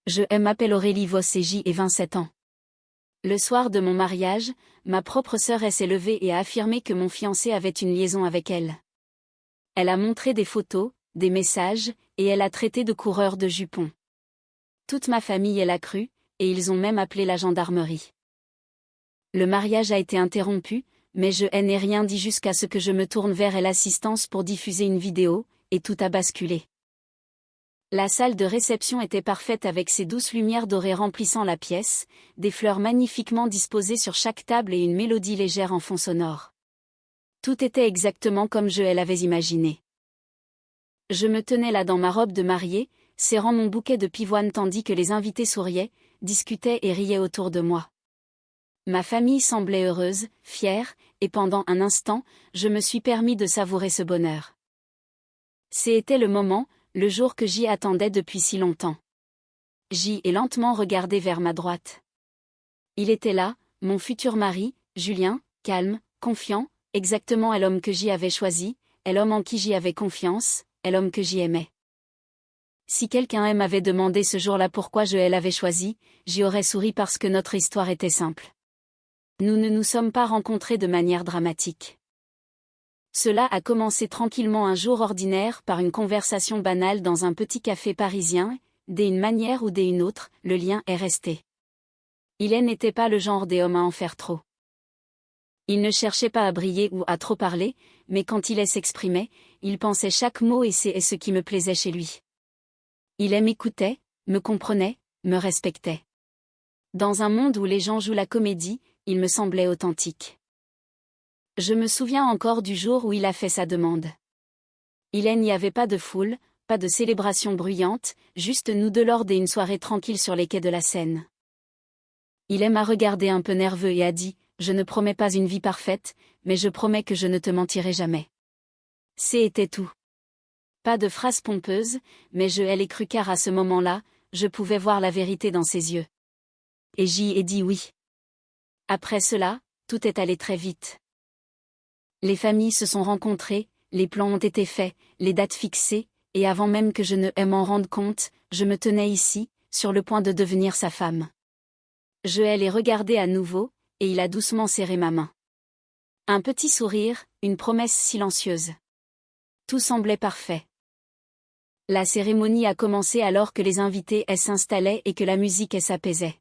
Je m'appelle Aurélie Voss et j'ai 27 ans. Le soir de mon mariage, ma propre sœur s'est levée et a affirmé que mon fiancé avait une liaison avec elle. Elle a montré des photos, des messages, et elle a traité de coureur de jupons. Toute ma famille l'a cru, et ils ont même appelé la gendarmerie. Le mariage a été interrompu, mais je n'ai rien dit jusqu'à ce que je me tourne vers l'assistance pour diffuser une vidéo, et tout a basculé. La salle de réception était parfaite avec ses douces lumières dorées remplissant la pièce, des fleurs magnifiquement disposées sur chaque table et une mélodie légère en fond sonore. Tout était exactement comme je l'avais imaginé. Je me tenais là dans ma robe de mariée, serrant mon bouquet de pivoine tandis que les invités souriaient, discutaient et riaient autour de moi. Ma famille semblait heureuse, fière, et pendant un instant, je me suis permis de savourer ce bonheur. C'était le moment, le jour que j'y attendais depuis si longtemps. J'y ai lentement regardé vers ma droite. Il était là, mon futur mari, Julien, calme, confiant, exactement l'homme que j'y avais choisi, l'homme en qui j'y avais confiance, l'homme que j'y aimais. Si quelqu'un m'avait demandé ce jour-là pourquoi je l'avais choisi, j'y aurais souri parce que notre histoire était simple. Nous ne nous sommes pas rencontrés de manière dramatique. Cela a commencé tranquillement un jour ordinaire par une conversation banale dans un petit café parisien, d'une manière ou d'une autre, le lien est resté. Il n'était pas le genre des hommes à en faire trop. Il ne cherchait pas à briller ou à trop parler, mais quand il s'exprimait, il pensait chaque mot et c'est ce qui me plaisait chez lui. Il m'écoutait, me comprenait, me respectait. Dans un monde où les gens jouent la comédie, il me semblait authentique. Je me souviens encore du jour où il a fait sa demande. Il n'y avait pas de foule, pas de célébration bruyante, juste nous deux lors d'une soirée tranquille sur les quais de la Seine. Il m'a regardé un peu nerveux et a dit « Je ne promets pas une vie parfaite, mais je promets que je ne te mentirai jamais. » C'était tout. Pas de phrase pompeuse, mais je l'ai cru car à ce moment-là, je pouvais voir la vérité dans ses yeux. Et j'y ai dit oui. Après cela, tout est allé très vite. Les familles se sont rencontrées, les plans ont été faits, les dates fixées, et avant même que je ne m'en rende compte, je me tenais ici, sur le point de devenir sa femme. Je l'ai regardé à nouveau, et il a doucement serré ma main. Un petit sourire, une promesse silencieuse. Tout semblait parfait. La cérémonie a commencé alors que les invités s'installaient et que la musique s'apaisait.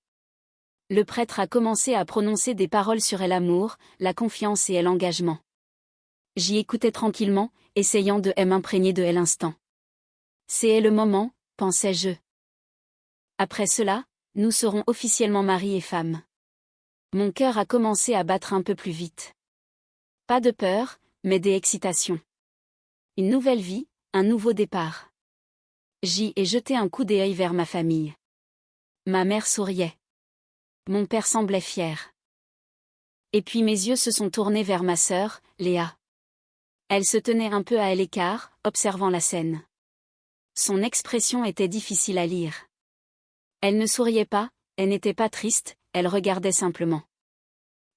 Le prêtre a commencé à prononcer des paroles sur l'amour, la confiance et l'engagement. J'y écoutais tranquillement, essayant de m'imprégner de l'instant. C'est le moment, pensais-je. Après cela, nous serons officiellement mari et femme. Mon cœur a commencé à battre un peu plus vite. Pas de peur, mais d'excitation. Une nouvelle vie, un nouveau départ. J'y ai jeté un coup d'œil vers ma famille. Ma mère souriait. Mon père semblait fier. Et puis mes yeux se sont tournés vers ma sœur, Léa. Elle se tenait un peu à l'écart, observant la scène. Son expression était difficile à lire. Elle ne souriait pas, elle n'était pas triste, elle regardait simplement.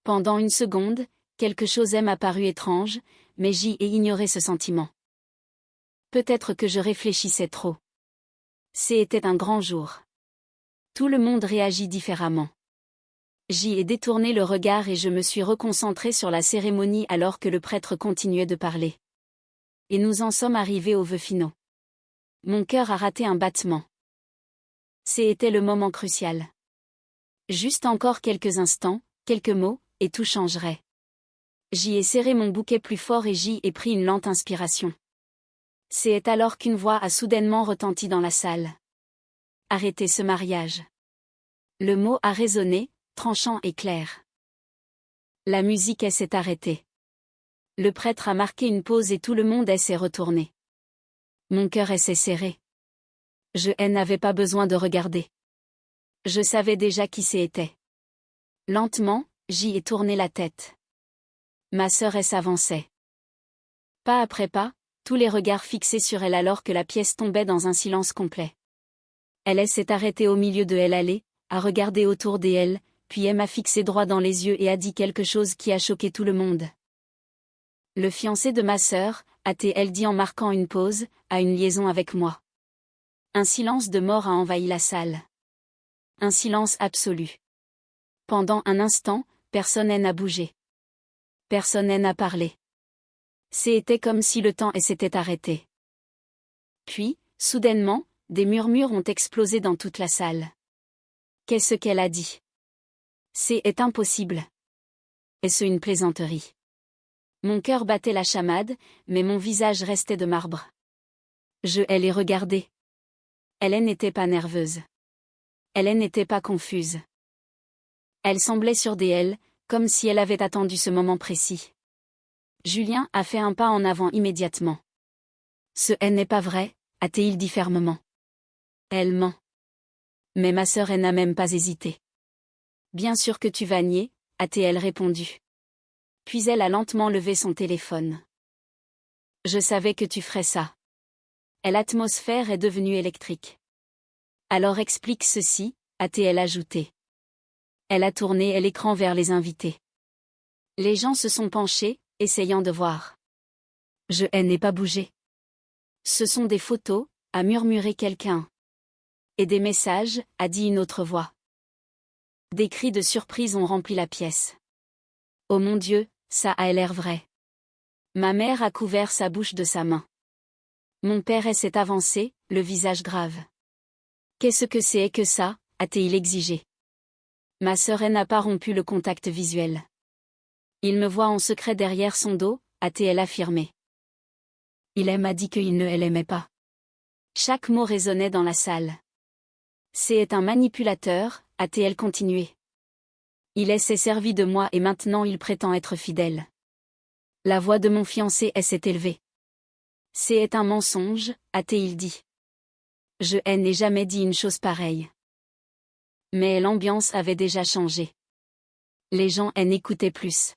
Pendant une seconde, quelque chose m'a paru étrange, mais j'y ai ignoré ce sentiment. Peut-être que je réfléchissais trop. C'était un grand jour. Tout le monde réagit différemment. J'y ai détourné le regard et je me suis reconcentré sur la cérémonie alors que le prêtre continuait de parler. Et nous en sommes arrivés aux vœux finaux. Mon cœur a raté un battement. C'était le moment crucial. Juste encore quelques instants, quelques mots, et tout changerait. J'y ai serré mon bouquet plus fort et j'y ai pris une lente inspiration. C'est alors qu'une voix a soudainement retenti dans la salle. Arrêtez ce mariage. Le mot a résonné, tranchant et clair. La musique s'est arrêtée. Le prêtre a marqué une pause et tout le monde s'est retourné. Mon cœur s'est serré. Je n'avais pas besoin de regarder. Je savais déjà qui c'était. Lentement, j'y ai tourné la tête. Ma sœur s'avançait. Pas après pas, tous les regards fixés sur elle alors que la pièce tombait dans un silence complet. Elle s'est arrêtée au milieu de l'allée, a regardé autour d'elle, puis elle m'a fixé droit dans les yeux et a dit quelque chose qui a choqué tout le monde. Le fiancé de ma sœur, a-t-elle dit en marquant une pause, a une liaison avec moi. Un silence de mort a envahi la salle. Un silence absolu. Pendant un instant, personne n'a bougé. Personne n'a parlé. C'était comme si le temps s'était arrêté. Puis, soudainement, des murmures ont explosé dans toute la salle. Qu'est-ce qu'elle a dit? C'est impossible. Est-ce une plaisanterie? Mon cœur battait la chamade, mais mon visage restait de marbre. Je l'ai regardée. Elle n'était pas nerveuse. Elle n'était pas confuse. Elle semblait sûre d'elle, comme si elle avait attendu ce moment précis. Julien a fait un pas en avant immédiatement. Ce n'est pas vrai, a-t-il dit fermement. Elle ment. Mais ma sœur n'a même pas hésité. Bien sûr que tu vas nier, a-t-elle répondu. Puis elle a lentement levé son téléphone. Je savais que tu ferais ça. L'atmosphère est devenue électrique. Alors explique ceci, a-t-elle ajouté. Elle a tourné l'écran vers les invités. Les gens se sont penchés, essayant de voir. Je n'ai pas bougé. Ce sont des photos, a murmuré quelqu'un. Et des messages, a dit une autre voix. Des cris de surprise ont rempli la pièce. Oh mon Dieu, ça a l'air vrai. Ma mère a couvert sa bouche de sa main. Mon père s'est avancé, le visage grave. Qu'est-ce que c'est que ça, a-t-il exigé. Ma sœur n'a pas rompu le contact visuel. Il me voit en secret derrière son dos, a-t-elle affirmé. Il m'a dit qu'il ne l'aimait pas. Chaque mot résonnait dans la salle. C'est un manipulateur, a-t-elle continué. Il s'est servi de moi et maintenant il prétend être fidèle. La voix de mon fiancé s'est élevée. C'est un mensonge, a-t-il dit. Je n'ai jamais dit une chose pareille. Mais l'ambiance avait déjà changé. Les gens n'écoutaient plus.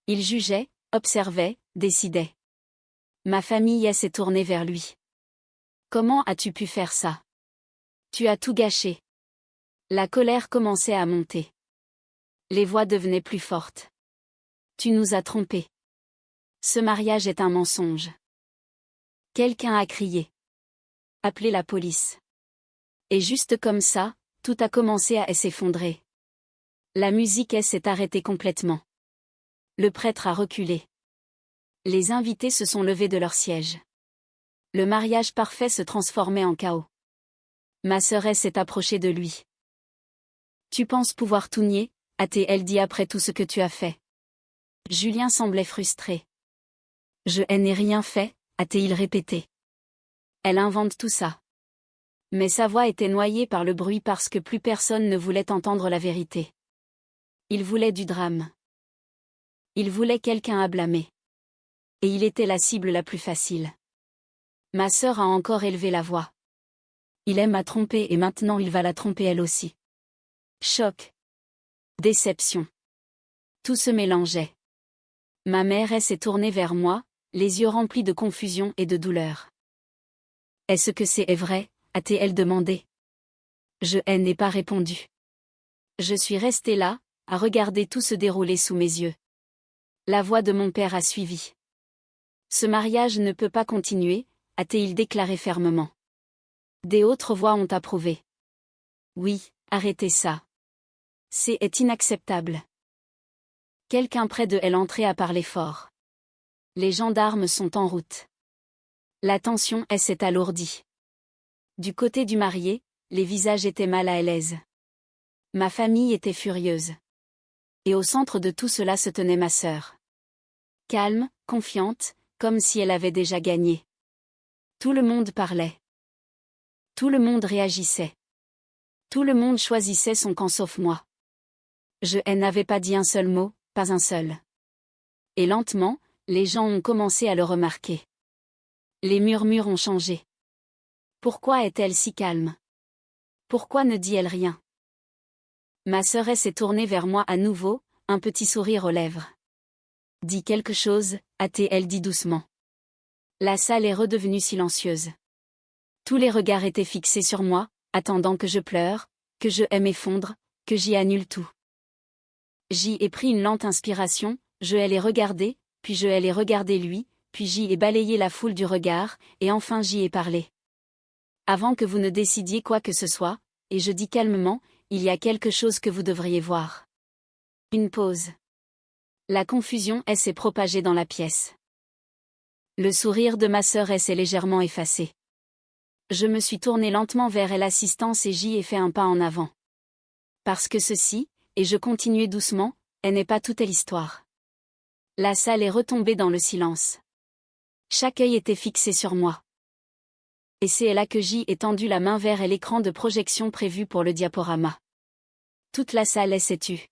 Ils jugeaient, observaient, décidaient. Ma famille s'est tournée vers lui. Comment as-tu pu faire ça? Tu as tout gâché. La colère commençait à monter. Les voix devenaient plus fortes. Tu nous as trompés. Ce mariage est un mensonge. Quelqu'un a crié. Appelez la police. Et juste comme ça, tout a commencé à s'effondrer. La musique s'est arrêtée complètement. Le prêtre a reculé. Les invités se sont levés de leur siège. Le mariage parfait se transformait en chaos. Ma sœur s'est approchée de lui. Tu penses pouvoir tout nier, a-t-elle dit après tout ce que tu as fait. Julien semblait frustré. Je n'ai rien fait, a-t-il répété. Elle invente tout ça. Mais sa voix était noyée par le bruit parce que plus personne ne voulait entendre la vérité. Il voulait du drame. Il voulait quelqu'un à blâmer. Et il était la cible la plus facile. Ma sœur a encore élevé la voix. Il m'a trompée et maintenant il va la tromper elle aussi. Choc. Déception. Tout se mélangeait. Ma mère s'est tournée vers moi, les yeux remplis de confusion et de douleur. Est-ce que c'est vrai, a-t-elle demandé. Je n'ai pas répondu. Je suis restée là, à regarder tout se dérouler sous mes yeux. La voix de mon père a suivi. Ce mariage ne peut pas continuer, a-t-il déclaré fermement. Des autres voix ont approuvé. Oui, arrêtez ça. C'est inacceptable. Quelqu'un près de elle entrait à parler fort. Les gendarmes sont en route. La tension s'est alourdie. Du côté du marié, les visages étaient mal à l'aise. Ma famille était furieuse. Et au centre de tout cela se tenait ma sœur. Calme, confiante, comme si elle avait déjà gagné. Tout le monde parlait. Tout le monde réagissait. Tout le monde choisissait son camp sauf moi. Je n'avais pas dit un seul mot, pas un seul. Et lentement, les gens ont commencé à le remarquer. Les murmures ont changé. Pourquoi est-elle si calme? Pourquoi ne dit-elle rien? Ma sœur s'est tournée vers moi à nouveau, un petit sourire aux lèvres. Dis quelque chose, a-t-elle dit doucement. La salle est redevenue silencieuse. Tous les regards étaient fixés sur moi, attendant que je pleure, que je m'effondre, que j'y annule tout. J'y ai pris une lente inspiration, je l'ai regardé, puis je l'ai regardé lui, puis j'y ai balayé la foule du regard, et enfin j'y ai parlé. Avant que vous ne décidiez quoi que ce soit, et je dis calmement, il y a quelque chose que vous devriez voir. Une pause. La confusion s'est propagée dans la pièce. Le sourire de ma sœur s'est légèrement effacé. Je me suis tourné lentement vers l'assistance et j'y ai fait un pas en avant. Parce que ceci, et je continuais doucement, n'est pas toute l'histoire. La salle est retombée dans le silence. Chaque œil était fixé sur moi. Et c'est là que j'y ai tendu la main vers l'écran de projection prévu pour le diaporama. Toute la salle s'est tue.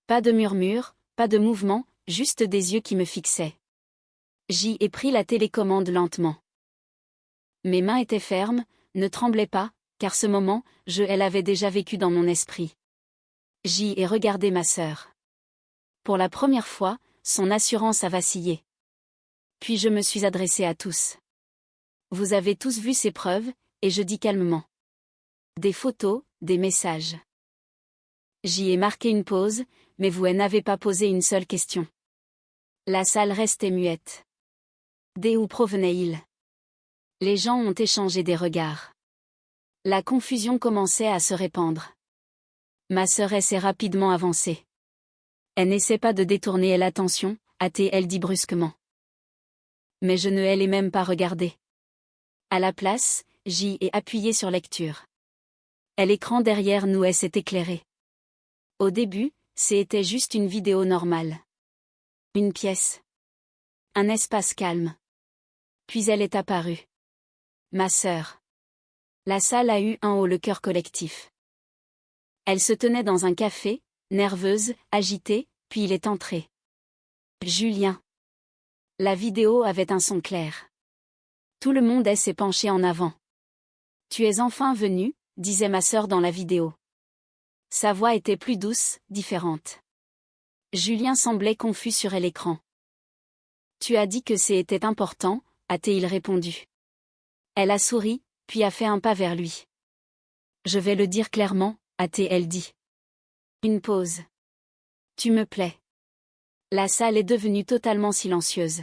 Pas de murmure, pas de mouvement, juste des yeux qui me fixaient. J'y ai pris la télécommande lentement. Mes mains étaient fermes, ne tremblaient pas, car ce moment, je l'avais déjà vécu dans mon esprit. J'y ai regardé ma sœur. Pour la première fois, son assurance a vacillé. Puis je me suis adressé à tous. Vous avez tous vu ces preuves, et je dis calmement. Des photos, des messages. J'y ai marqué une pause, mais vous n'avez pas posé une seule question. La salle restait muette. D'où provenaient-ils? Les gens ont échangé des regards. La confusion commençait à se répandre. Ma sœur s'est rapidement avancée. Elle n'essaie pas de détourner l'attention, a-t-elle dit brusquement. Mais je ne l'ai même pas regardé. À la place, j'y ai appuyé sur lecture. L'écran derrière nous s'est éclairé. Au début, c'était juste une vidéo normale. Une pièce. Un espace calme. Puis elle est apparue. Ma sœur. La salle a eu un haut le cœur collectif. Elle se tenait dans un café, nerveuse, agitée, puis il est entré. Julien. La vidéo avait un son clair. Tout le monde s'est penché en avant. Tu es enfin venu, disait ma sœur dans la vidéo. Sa voix était plus douce, différente. Julien semblait confus sur l'écran. Tu as dit que c'était important, a-t-il répondu. Elle a souri, puis a fait un pas vers lui. Je vais le dire clairement, a-t-elle dit. Une pause. Tu me plais. La salle est devenue totalement silencieuse.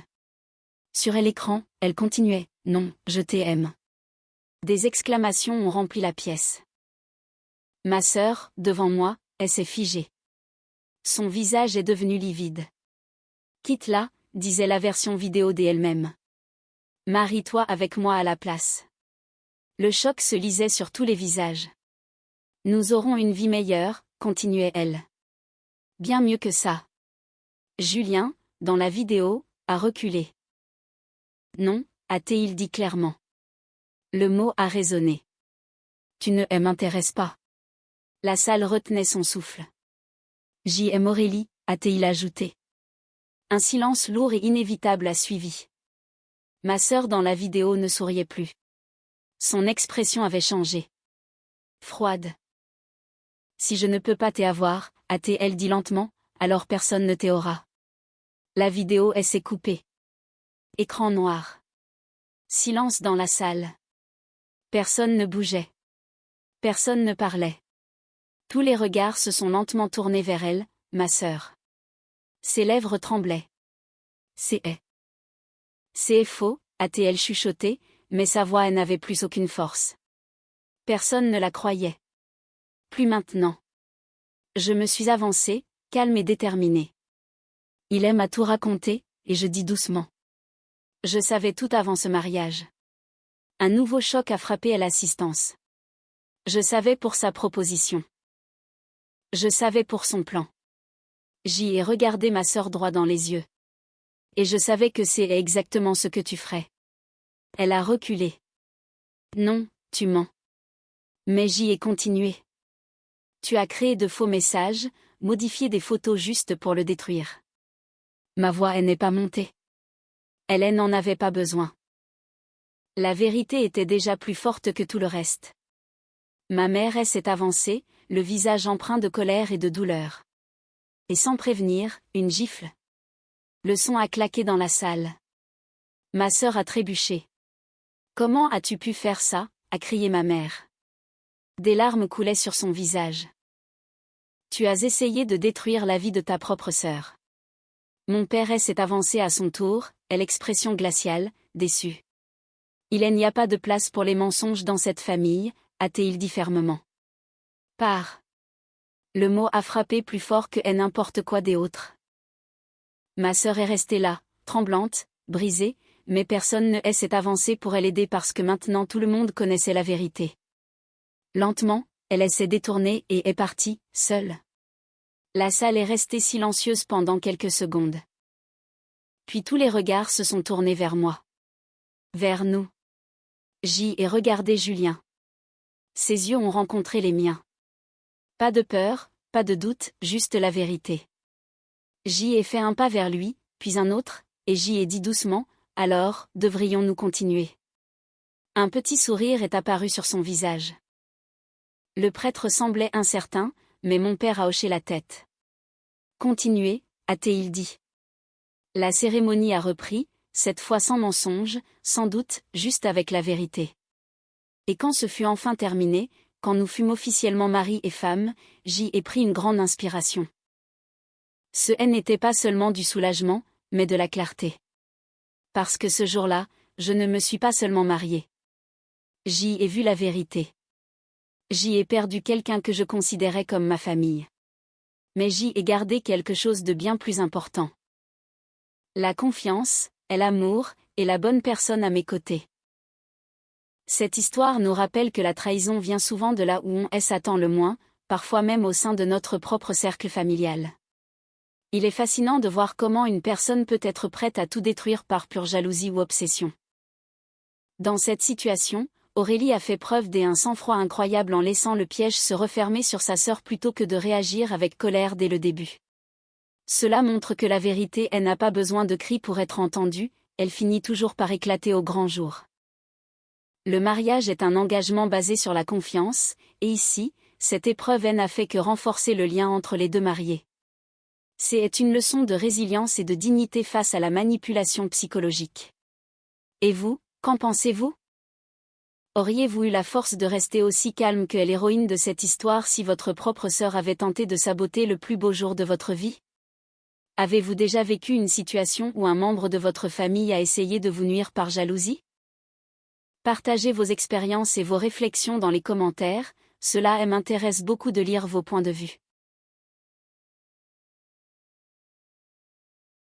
Sur l'écran, elle continuait, non, je t'aime. Des exclamations ont rempli la pièce. Ma sœur, devant moi, elle s'est figée. Son visage est devenu livide. Quitte-la, disait la version vidéo d'elle-même. Marie-toi avec moi à la place. Le choc se lisait sur tous les visages. Nous aurons une vie meilleure, continuait-elle. Bien mieux que ça. Julien, dans la vidéo, a reculé. Non, a-t-il dit clairement. Le mot a résonné. Tu ne m'intéresses pas. La salle retenait son souffle. J.M. Aurélie, a-t-il ajouté. Un silence lourd et inévitable a suivi. Ma sœur dans la vidéo ne souriait plus. Son expression avait changé. Froide. Si je ne peux pas t'avoir, a-t-elle dit lentement, alors personne ne t'aura. La vidéo s'est coupée. Écran noir. Silence dans la salle. Personne ne bougeait. Personne ne parlait. Tous les regards se sont lentement tournés vers elle, ma sœur. Ses lèvres tremblaient. C'est faux, a-t-elle chuchoté, mais sa voix n'avait plus aucune force. Personne ne la croyait. Plus maintenant. Je me suis avancée, calme et déterminée. Il m'a tout raconté, et je dis doucement. Je savais tout avant ce mariage. Un nouveau choc a frappé à l'assistance. Je savais pour sa proposition. Je savais pour son plan. J'y ai regardé ma sœur droit dans les yeux. Et je savais que c'est exactement ce que tu ferais. Elle a reculé. Non, tu mens. Mais j'y ai continué. Tu as créé de faux messages, modifié des photos juste pour le détruire. Ma voix n'est pas montée. Elle n'en avait pas besoin. La vérité était déjà plus forte que tout le reste. Ma mère s'est avancée, le visage empreint de colère et de douleur. Et sans prévenir, une gifle. Le son a claqué dans la salle. Ma sœur a trébuché. Comment as-tu pu faire ça? A crié ma mère. Des larmes coulaient sur son visage. Tu as essayé de détruire la vie de ta propre sœur. Mon père s'est avancé à son tour, l'expression glaciale, déçu. Il n'y a pas de place pour les mensonges dans cette famille, a-t-il dit fermement. Part. Le mot a frappé plus fort que n'importe quoi des autres. Ma sœur est restée là, tremblante, brisée, mais personne ne s'est avancé pour l'aider parce que maintenant tout le monde connaissait la vérité. Lentement, elle s'est détournée et est partie, seule. La salle est restée silencieuse pendant quelques secondes. Puis tous les regards se sont tournés vers moi. Vers nous. J'y ai regardé Julien. Ses yeux ont rencontré les miens. Pas de peur, pas de doute, juste la vérité. J'y ai fait un pas vers lui, puis un autre, et j'y ai dit doucement, « Alors, devrions-nous continuer ?» Un petit sourire est apparu sur son visage. Le prêtre semblait incertain, mais mon père a hoché la tête. « Continuez, a-t-il dit. » La cérémonie a repris, cette fois sans mensonge, sans doute, juste avec la vérité. Et quand ce fut enfin terminé, quand nous fûmes officiellement mari et femme, j'y ai pris une grande inspiration. Ce n'était pas seulement du soulagement, mais de la clarté. Parce que ce jour-là, je ne me suis pas seulement mariée. J'y ai vu la vérité. J'y ai perdu quelqu'un que je considérais comme ma famille. Mais j'y ai gardé quelque chose de bien plus important. La confiance, et l'amour, et la bonne personne à mes côtés. Cette histoire nous rappelle que la trahison vient souvent de là où on s'attend le moins, parfois même au sein de notre propre cercle familial. Il est fascinant de voir comment une personne peut être prête à tout détruire par pure jalousie ou obsession. Dans cette situation, Aurélie a fait preuve d'un sang-froid incroyable en laissant le piège se refermer sur sa sœur plutôt que de réagir avec colère dès le début. Cela montre que la vérité n'a pas besoin de cris pour être entendue, elle finit toujours par éclater au grand jour. Le mariage est un engagement basé sur la confiance, et ici, cette épreuve n'a fait que renforcer le lien entre les deux mariés. C'est une leçon de résilience et de dignité face à la manipulation psychologique. Et vous, qu'en pensez-vous? Auriez-vous eu la force de rester aussi calme que l'héroïne de cette histoire si votre propre sœur avait tenté de saboter le plus beau jour de votre vie? Avez-vous déjà vécu une situation où un membre de votre famille a essayé de vous nuire par jalousie? Partagez vos expériences et vos réflexions dans les commentaires, cela m'intéresse beaucoup de lire vos points de vue.